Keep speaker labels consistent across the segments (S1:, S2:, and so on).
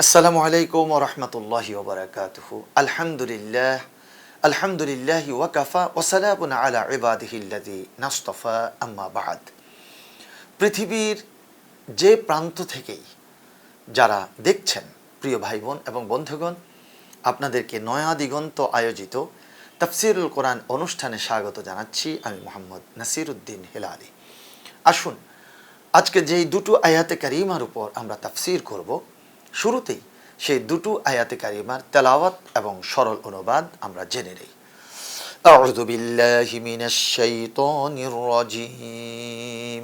S1: আসসালামু আলাইকুম ওয়া রাহমাতুল্লাহি ওয়া বারাকাতুহু। আলহামদুলিল্লাহ, আলহামদুলিল্লাহি ওয়া কাফা ওয়া সালামুন আলা ইবাদিহিল্লাযী নাসতাফা, আম্মা বা'দ। পৃথিবীর যে প্রান্ত থেকেই যারা দেখছেন, প্রিয় ভাই বোন এবং বন্ধুগণ, আপনাদেরকে নয়া দিগন্ত আয়োজিত তাফসীরুল কোরআন অনুষ্ঠানে স্বাগত জানাচ্ছি। আমি মোহাম্মদ নাসিরউদ্দিন হেলালি। আসুন, আজকে যেই দুটো আয়াতে কারিমার উপর আমরা তাফসীর করব, শুরুতেই সেই দুটো আয়াতে কারিমার তেলাওয়াত এবং সরল অনুবাদ আমরা জেনে নেই। আউযু বিল্লাহি মিনাশ শাইতানির রাজীম।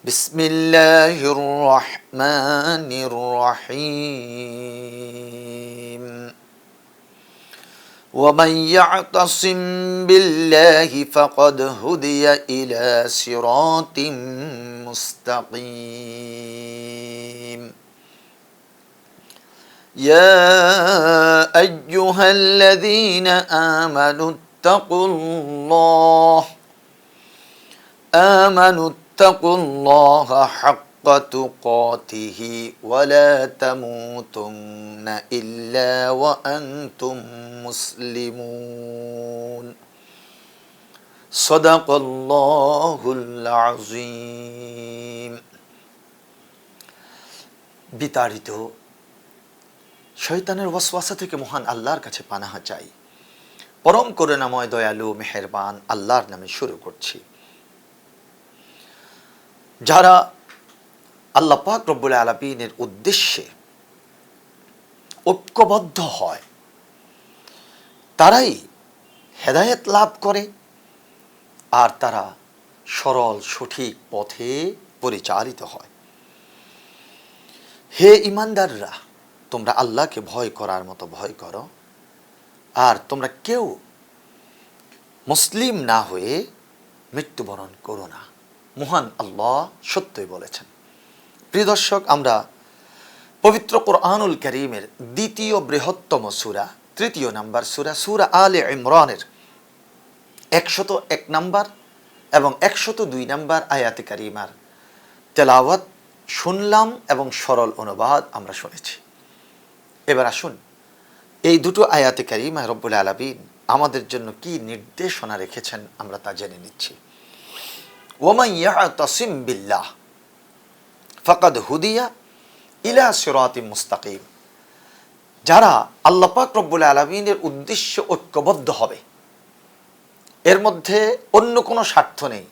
S1: বিসমিল্লাহির রহমানির রহিম। ومن يعتصم بالله فقد هدي إلى صراط مستقيم. يا أيها الذين آمنوا اتقوا الله حق تقاته ولا تموتن إلا وأنتم مسلمون. صدق الله العظيم. বিতাড়িত শয়তানের ওয়াসওয়াসা থেকে মহান আল্লাহর কাছে পানাহা চাই। পরম করুণাময় দয়ালু মেহেরবান আল্লাহর নামে শুরু করছি। যারা আল্লাহ পাক রব্বুল আলামিনের উদ্দেশ্যে ঐক্যবদ্ধ হয়, তারাই হেদায়েত লাভ করে আর তারা সরল সঠিক পথে পরিচালিত হয়। হে ঈমানদাররা, তোমরা আল্লাহকে ভয় করার মতো ভয় করো, আর তোমরা কেউ মুসলিম না হয়ে মৃত্যুবরণ করো না। মহান আল্লাহ সত্যই বলেছেন। প্রিয় দর্শক, আমরা পবিত্র কোরআনুল কারীমের দ্বিতীয় বৃহত্তম সূরা, তৃতীয় নাম্বার সূরা, সূরা আলে ইমরানের 101 নাম্বার এবং 102 নাম্বার আয়াতে কারিমার তেলাওয়াত শুনলাম এবং সরল অনুবাদ আমরা শুনেছি। এবার আসুন, এই দুটো আয়াতে কারিমা রব্বুল আলামিন আমাদের জন্য কি নির্দেশনা রেখেছেন আমরা তা জেনে নিচ্ছি। ওয়ামান ইয়াতাসিম বিল্লাহ ফাকাদ হুদিয়া ইলা সিরাতিম মুস্তাকিম। যারা আল্লাহ পাক রব্বুল আলামিনের উদ্দেশ্যে ঐক্যবদ্ধ হবে, এর মধ্যে অন্য কোনো স্বার্থ নেই,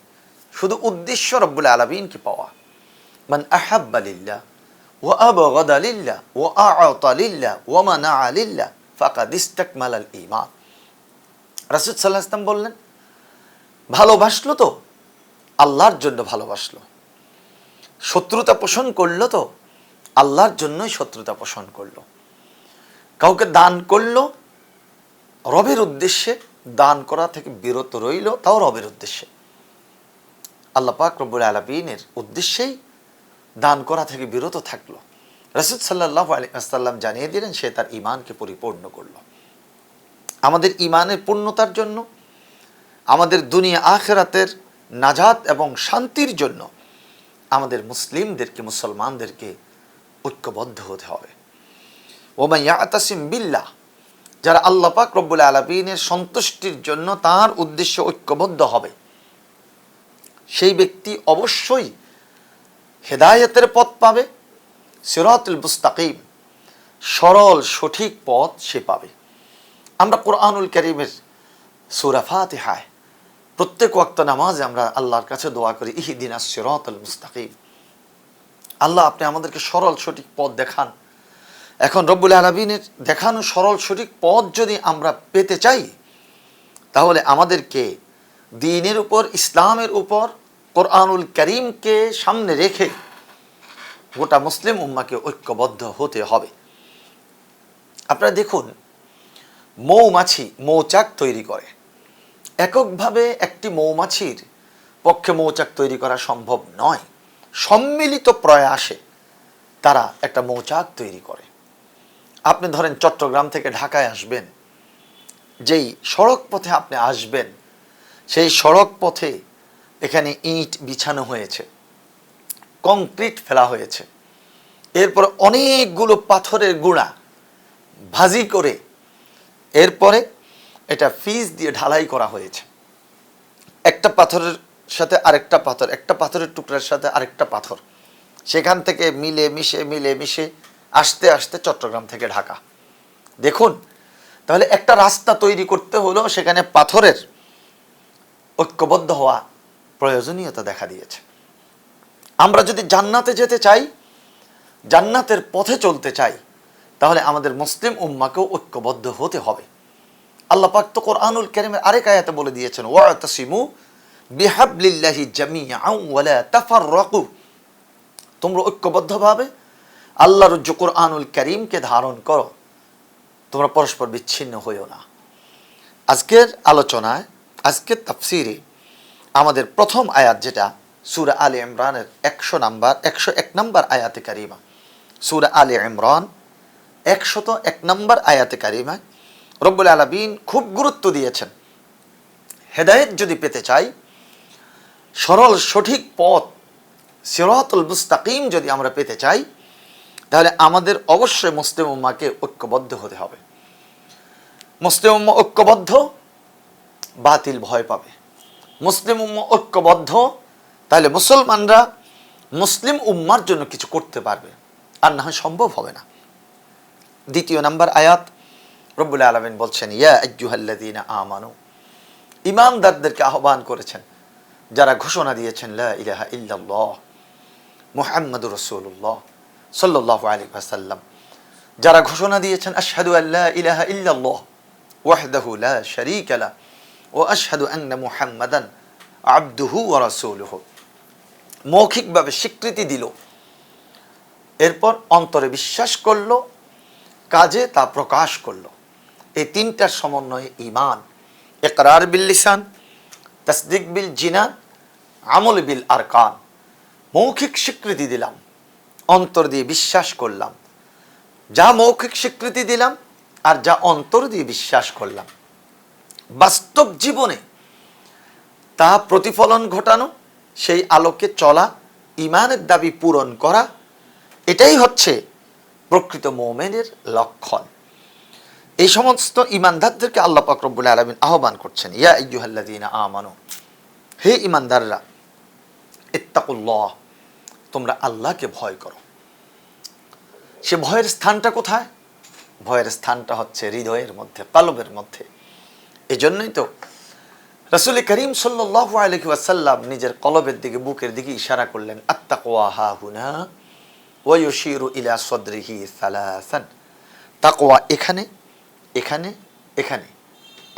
S1: শুধু উদ্দেশ্য রব্বুল আলামিনকে পাওয়া। মান আহাব্বা লিল্লাহ ওয়া আবগাদা লিল্লাহ ওয়া আ'তা লিল্লাহ ওয়া মানাআ লিল্লাহ ফাকাদ ইসতাকমালাল ঈমান। রাসূল সাল্লাল্লাহু আলাইহি ওয়াসাল্লাম বললেন, ভালোবাসলো তো আল্লাহর জন্য ভালোবাসলো, শত্রুতা পোষণ করলো তো আল্লাহর জন্যই শত্রুতা পোষণ করলো, কাউকে দান করলো রবের উদ্দেশ্যে, দান করা থেকে বিরত রইল তাও রবের উদ্দেশ্যে, আল্লাহ পাক রব্বুল আলামিনের উদ্দেশ্যেই দান করা থেকে বিরত থাকলো। রাসূল সাল্লাল্লাহু আলাইহি ওয়াসাল্লাম জানিয়ে দিলেন সে তার ঈমানকে পরিপূর্ণ করলো। আমাদের ঈমানের পূর্ণতার জন্য, আমাদের দুনিয়া আখিরাতের নাজাত এবং শান্তির জন্য আমাদের মুসলমানদেরকে ঐক্যবদ্ধ হতে হবে। ওমান ইয়াতাসিম বিল্লাহ, যারা আল্লাহ পাক রব্বুল আলামিনের সন্তুষ্টির জন্য তার উদ্দেশ্যে ঐক্যবদ্ধ হবে, সেই ব্যক্তি অবশ্যই হেদায়েতের পথ পাবে, সিরাতুল মুস্তাকিম, সরল সঠিক পথ সে পাবে। আমরা কোরআনুল কারীমের সূরা ফাতিহায় প্রত্যেক ওয়াক্ত নামাজে আমরা আল্লাহর কাছে দোয়া করি, ইহদিনাস সিরাতাল মুস্তাকিম, আল্লাহ আপনি আমাদেরকে সরল সঠিক পথ দেখান। এখন রব্বুল আলামিনের দেখানো সরল সঠিক পথ যদি আমরা পেতে চাই, তাহলে আমাদেরকে দ্বীনের উপর, ইসলামের উপর, কোরআনুল কারীমকে সামনে রেখে গোটা মুসলিম উম্মাহকে ঐক্যবদ্ধ হতে হবে। আপনারা দেখুন, মৌমাছি মৌচাক তৈরি করে, এককভাবে একটি মৌমাছির পক্ষে মৌচাক তৈরি করা সম্ভব নয়, সম্মিলিত প্রয়াসে তারা একটা মৌচাক তৈরি করে। আপনি ধরেন চট্টগ্রাম থেকে ঢাকায় আসবেন, যেই সড়ক পথে আপনি আসবেন সেই সড়ক পথে এখানে ইট বিছানো হয়েছে, কংক্রিট ফেলা হয়েছে, এরপর অনেকগুলো পাথরের গুঁড়া ভাজি করে এরপরে এটা ফিস দিয়ে ঢালাই করা হয়েছে। একটা পাথরের সাথে আরেকটা পাথর, একটা পাথরের টুকরার সাথে আরেকটা পাথর, সেখান থেকে মিলে মিশে আস্তে আস্তে চট্টগ্রাম থেকে ঢাকা। দেখুন, তাহলে একটা রাস্তা তৈরি করতে হলেও সেখানে পাথরের ঐক্যবদ্ধ হওয়া প্রয়োজনীয়তা দেখা দিয়েছে। আমরা যদি জান্নাতে যেতে চাই, জান্নাতের পথে চলতে চাই, তাহলে আমাদের মুসলিম উম্মাকেও ঐক্যবদ্ধ হতে হবে। আল্লাহ পাক তো কোরআনুল কারীমের আরেক আয়াতে বলে দিয়েছেন, ওয়াতাসিমু বিহাবলিল্লাহি জামিআন ওয়া লা তাফাররাকু, তোমরা ঐক্যবদ্ধভাবে আল্লাহর যে কোরআনুল কারীমকে ধারণ করো, তোমরা পরস্পর বিচ্ছিন্ন হইও না। আজকের আলোচনায়, আজকের তাফসিরে আমাদের প্রথম আয়াত, যেটা সূরা আলে ইমরানের 101 নম্বর আয়াতে কারিমা, সূরা আলে ইমরান 101 নম্বর আয়াতে কারিমা রব্বুল আলামিন খুব গুরুত্ব দিয়েছেন। হেদায়েত যদি পেতে চাই, সরল সঠিক পথ সিরাতুল মুস্তাকিম যদি আমরা পেতে চাই, তাহলে আমাদের অবশ্যই মুসলিম উম্মাহকে ঐক্যবদ্ধ হতে হবে। মুসলিম উম্মাহ ঐক্যবদ্ধ, বাতিল ভয় পাবে। মুসলিম উম্মাহ ঐক্যবদ্ধ, তাহলে মুসলমানরা মুসলিম উম্মার জন্য কিছু করতে পারবে, আর না হয় সম্ভব হবে না। দ্বিতীয় নাম্বার আয়াত রব্বুল আলামিন বলছেন, ইয়া আইয়ুহাল্লাযীনা আমানু, ঈমানদারদেরকে আহ্বান করেছেন, যারা ঘোষণা দিয়েছেন লা ইলাহা ইল্লাল্লাহ মুহাম্মাদুর রাসূলুল্লাহ সাল্লাল্লাহু আলাইহি ওয়াসাল্লাম, যারা ঘোষণা দিয়েছেন আশহাদু আল্লা ইলাহা ইল্লাল্লাহ ওয়াহদাহু লা শারীকা লা ওয়া আশহাদু আন্না মুহাম্মাদান আবদুহু ওয়া রাসূলুহু, মৌখিকভাবে স্বীকৃতি দিল, এরপর অন্তরে বিশ্বাস করলো, কাজে তা প্রকাশ করলো। এই তিনটার সমন্বয়ে ঈমান, ইকরার বিল লিসান, তাসদিক বিল জিনান, আমল বিল আরকান। মৌখিক স্বীকৃতি দিলাম, অন্তর দিয়ে বিশ্বাস করলাম, যা মৌখিক স্বীকৃতি দিলাম আর যা অন্তর দিয়ে বিশ্বাস করলাম, বাস্তব জীবনে তা প্রতিফলন ঘটানো, সেই আলোকে চলা, ঈমানের দাবি পূরণ করা, এটাই হচ্ছে প্রকৃত মুমিনের লক্ষণ। এই সমস্ত ঈমানদারদেরকে আল্লাহ পাক রব্বুল আলামিন আহ্বান করছেন, ইয়া আইয়ুহাল্লাযীনা আমানু, হে ঈমানদাররা, ইত্তাকুল্লাহ, তোমরা আল্লাহকে ভয় করো। সে ভয়ের স্থানটা কোথায়? ভয়ের স্থানটা হচ্ছে হৃদয়ের মধ্যে, কলবের মধ্যে। এজন্যই তো রাসূল করিম সাল্লাল্লাহু আলাইহি ওয়াসাল্লাম নিজের কলবের দিকে, বুকের দিকে ইশারা করলেন, আত্তাকওয়া হাহুনা ওয়া ইউশিরু ইলা সাদরিহি সালাসান, তাকওয়া এখানে, এখানে, এখানে,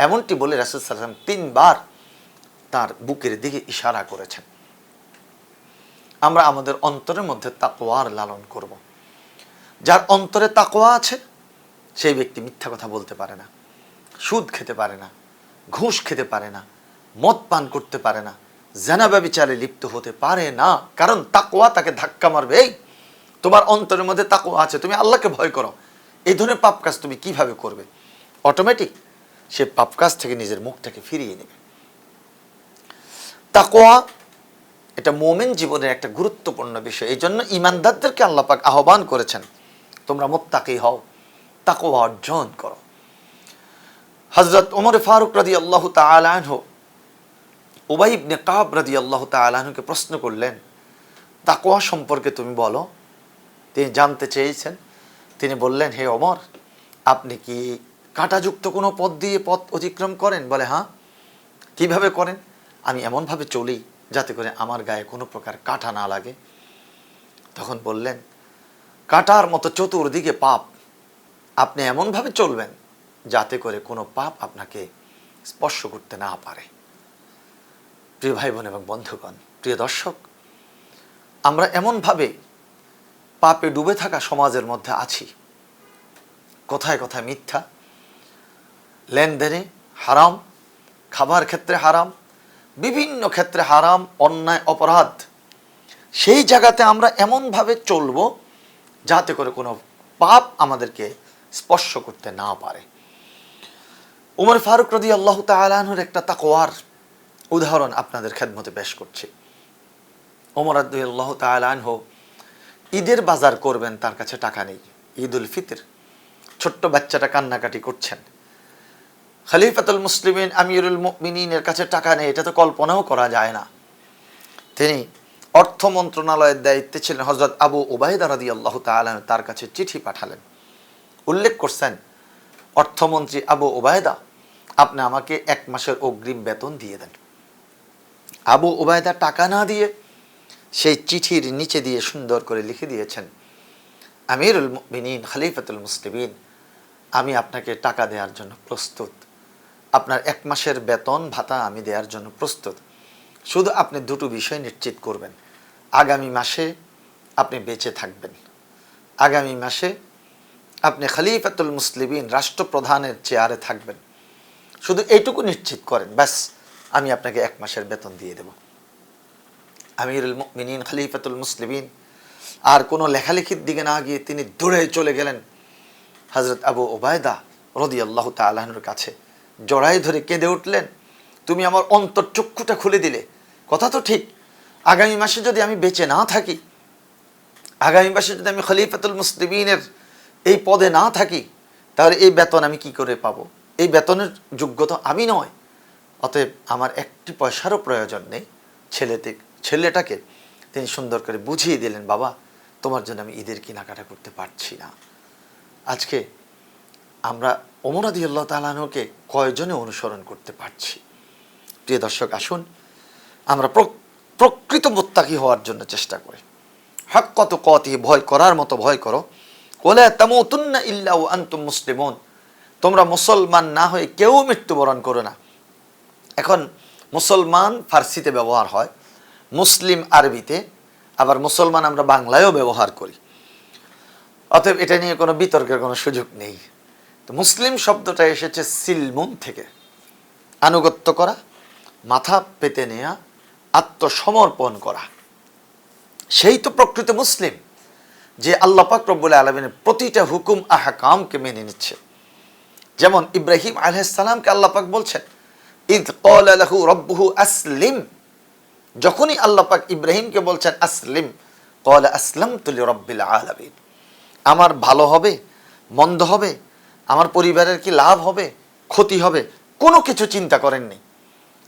S1: এমনটি বলে রাসূল সাল্লাল্লাহু আলাইহি ওয়াসাল্লাম 3 বার তার বুকের দিকে ইশারা করেছেন। আমরা আমাদের অন্তরের মধ্যে তাকওয়ার লালন করব। যার অন্তরে তাকওয়া আছে, সেই ব্যক্তি মিথ্যা কথা বলতে পারে না, সুদ খেতে পারে না, ঘুষ খেতে পারে না, মদ পান করতে পারে না, জিনা ব্যভিচারে লিপ্ত হতে পারে না, কারণ তাকওয়া তাকে ধাক্কা মারবে। এই তোমার অন্তরের মধ্যে তাকওয়া আছে, তুমি আল্লাহকে ভয় করো, এই ধরনের পাপ কাজ তুমি কিভাবে করবে? অটোমেটিক সে পাপ কাজ থেকে নিজের মুখটাকে ফিরিয়ে নেবে। তাকওয়া এটা মুমিন জীবনের একটা গুরুত্বপূর্ণ বিষয়। এই জন্য ঈমানদারদেরকে আল্লাহ পাক আহ্বান করেছেন, তোমরা মুত্তাকি হও, তাকওয়া অর্জন করো। হযরত ওমর ফারুক রাদিয়াল্লাহু তাআলা আনহু উবাই ইবনে কাব রাদিয়াল্লাহু তাআলা আনহুকে প্রশ্ন করলেন, তাকওয়া সম্পর্কে তুমি বলো। তিনি জানতে চেয়েছেন। তিনি বললেন, হে ওমর, আপনি কি কাঁটাযুক্ত কোনো পথ দিয়ে পথ অতিক্রম করেন? বলে, হ্যাঁ। কিভাবে করেন? আমি এমনভাবে চলি যাতে করে আমার গায়ে কোনো প্রকার কাঁটা না লাগে। তখন বললেন, কাঁটার মতো চতুর্দিকে পাপ, আপনি এমনভাবে চলবেন যাতে করে কোনো পাপ আপনাকে স্পর্শ করতে না পারে। প্রিয় ভাই বোন এবং বন্ধুগণ, প্রিয় দর্শক, আমরা এমনভাবে পাপে ডুবে থাকা সমাজের মধ্যে আছি। কোথায় কোথায় মিথ্যা, লেনদেনে হারাম, খাবার ক্ষেত্রে হারাম, বিভিন্ন ক্ষেত্রে হারাম, অন্যায়, অপরাধ। সেই জায়গাতে আমরা এমনভাবে চলব যাতে করে কোনো পাপ আমাদেরকে স্পর্শ করতে না পারে। উমর ফারুক রাদিয়াল্লাহু তাআলা আনহুর একটা তাকওয়ার উদাহরণ আপনাদের খেদমতে পেশ করছি। ওমর রাদিয়াল্লাহু তাআলা আনহু ঈদের বাজার করবেন, তার কাছে টাকা নেই। ঈদ উল ফিতর, ছোট্ট বাচ্চাটা কান্নাকাটি করছেন, খলিফাতুল মুসলিমিন আমিরুল মুমিনিনের কাছে টাকা নেই, এটা তো কল্পনাও করা যায় না। তিনি অর্থ মন্ত্রণালয়ের দায়িত্বে ছিলেন হযরত আবু উবাইদা রাদিয়াল্লাহু তাআলা, তার কাছে চিঠি পাঠালেন, উল্লেখ করছেন, অর্থমন্ত্রী আবু উবাইদা, আপনি আমাকে 1 মাসের অগ্রিম বেতন দিয়ে দেন। আবু উবাইদা টাকা না দিয়ে সেই চিঠির নিচে দিয়ে সুন্দর করে লিখে দিয়েছেন, আমিরুল মুমিনিন খলিফাতুল মুসলিমিন, আমি আপনাকে টাকা দেওয়ার জন্য প্রস্তুত, আপনার 1 মাসের বেতন ভাতা আমি দেওয়ার জন্য প্রস্তুত, শুধু আপনি দুটো বিষয় নিশ্চিত করবেন, আগামী মাসে আপনি বেঁচে থাকবেন, আগামী মাসে আপনি খলিফাতুল মুসলিমিন রাষ্ট্রপ্রধানের চেয়ারে থাকবেন, শুধু এইটুকু নিশ্চিত করেন, ব্যাস আমি আপনাকে 1 মাসের বেতন দিয়ে দেব। আমিরুল মুমিনিন খলিফাতুল মুসলিমিন আর কোনো লেখালেখির দিকে না গিয়ে তিনি দৌড়ে চলে গেলেন হযরত আবু উবাইদা রাদিয়াল্লাহু তাআলা আনহুর কাছে, জড়াই ধরে কেঁদে উঠলেন, তুমি আমার অন্তর্চক্ষুটা খুলে দিলে, কথা তো ঠিক, আগামী মাসে যদি আমি বেঁচে না থাকি, আগামী মাসে যদি আমি খলিফাতুল মুসলিমিনের এই পদে না থাকি, তাহলে এই বেতন আমি কি করে পাবো? এই বেতনের যোগ্যতা আমি নয়, অতএব আমার 1 পয়সারও প্রয়োজন নেই। ছেলেটাকে তিনি সুন্দর করে বুঝিয়ে দিলেন, বাবা তোমার জন্য আমি ঈদের কেনাকাটা করতে পারছি না। আজকে আমরা ওমর রাদিয়াল্লাহু তাআলা আনহুকে কয়জনে অনুসরণ করতে পারছি? প্রিয় দর্শক, আসুন আমরা প্রকৃত মুত্তাকি হওয়ার জন্য চেষ্টা করি। হাক্কাত তুকাতিহি, ভয় করার মতো ভয় করো। ওয়ালা তামুতুন্না ইল্লা ওয়া আনতুম মুসলিমুন, তোমরা মুসলমান না হয়ে কেউ মৃত্যুবরণ করো না। এখন মুসলমান ফার্সিতে ব্যবহার হয়, মুসলিম আরবিতে, আবার মুসলমান আমরা বাংলায়ও ব্যবহার করি, অতএব এটা নিয়ে কোনো বিতর্কের কোনো সুযোগ নেই। তো মুসলিম শব্দটা এসেছে সিলমুন থেকে, আনুগত্য করা, মাথা পেতে নেয়া, আত্মসমর্পণ করা। সেই তো প্রকৃত মুসলিম, যে আল্লাহ পাক রব্বুল আলামিনের প্রতিটা হুকুম আহকামকে মেনে নিচ্ছে। যেমন ইব্রাহিম আলাইহিস সালামকে আল্লাহ পাক বলছেন, ইদ ক্বালা লাহু রাব্বুহু আসলিম, যখনই আল্লাহ পাক ইব্রাহিমকে বলছেন আসলিম, ক্বালা আসলামতু লিরাব্বিল আলামিন, আমার ভালো হবে মন্দ হবে, আমার পরিবারের কি লাভ হবে ক্ষতি হবে, কোনো কিছু চিন্তা করেননি।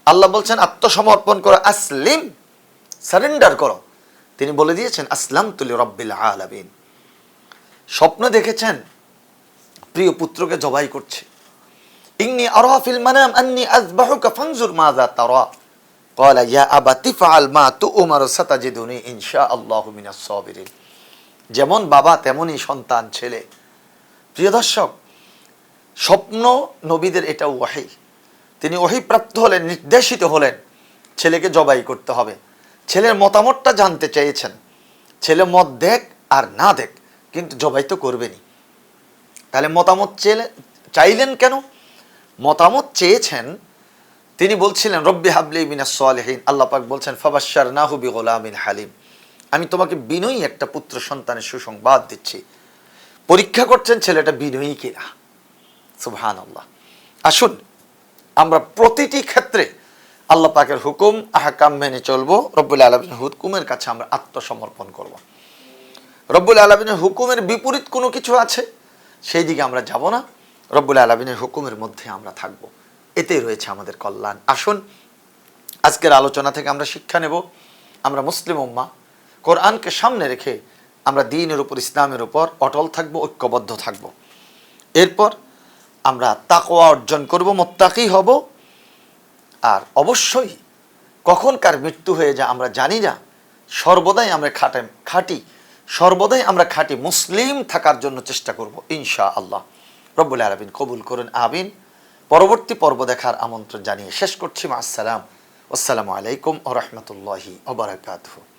S1: আল্লাহ বলছেন আত্মসমর্পণ করো, আসলিম, সারেন্ডার করো। তিনি বলে দিয়েছেন আসলামতু লিরাব্বিল আলামিন। স্বপ্ন দেখেছেন প্রিয় পুত্রকে জবাই করছে, ইন্নী আরা ফিল মানাম আন্নী আযবাহুকা ফানজুর মাযা তারা, ক্বালা ইয়া আবাতি ফাআল মা তু'মার সাতাজিদুনি ইনশাআল্লাহু মিনাস সাবিরিন। যেমন বাবা তেমনই সন্তান ছেলে। প্রিয় দর্শক, স্বপ্ন নবীদের এটা ওয়াহি, তিনি ওয়াহি প্রাপ্ত হলেন, নির্দেশিত হলেন ছেলেকে জবাই করতে হবে। ছেলের মতামতটা জানতে চেয়েছেন, ছেলে মত দেখ আর না দেখ, কিন্তু জবাই তো করবেনই। তাহলে মতামত চাইলেন কেন? মতামত চেয়েছেন, তিনি বলছিলেন রব্বি হাবলি মিনাস সালিহিন, আল্লাহ পাক বলছেন ফাবাশশারনাহু বিগুলামিন হালিম, আমি তোমাকে বিনয়ী একটা পুত্র সন্তানের সুসংবাদ দিচ্ছি। পরীক্ষা করছেন ছেলেটা বিনয়ী কিনা। সুবহানাল্লাহ। আসুন আমরা প্রতিটি ক্ষেত্রে আল্লাহ পাকের হুকুম আহকাম মেনে চলবো, রব্বুল আলামিনের হুকুমের কাছে আমরা আত্মসমর্পণ করব। রব্বুল আলামিনের হুকুমের বিপরীত কোনো কিছু আছে সেই দিকে আমরা যাব না, রব্বুল আলামিনের হুকুমের মধ্যে আমরা থাকব, এতেই রয়েছে আমাদের কল্যাণ। আসুন আজকের আলোচনা থেকে আমরা শিক্ষা নেব, আমরা মুসলিম উম্মাহ কোরআনকে সামনে রেখে আমরা দ্বীনের উপর, ইসলামের উপর অটল থাকব, ঐক্যবদ্ধ থাকব। এরপর আমরা তাকওয়া অর্জন করব, মুত্তাকি হব। আর অবশ্যই কখন কার মৃত্যু হয়ে যায় আমরা জানি না, সর্বদাই আমরা সর্বদাই আমরা খাঁটি মুসলিম থাকার জন্য চেষ্টা করব ইনশাআল্লাহ। রব্বুল আলামিন কবুল করুন, আমিন। পরবর্তী পর্ব দেখার আমন্ত্রণ জানিয়ে শেষ করছি। আসসালামু আলাইকুম ওয়া রাহমাতুল্লাহি ওয়া বারাকাতুহু।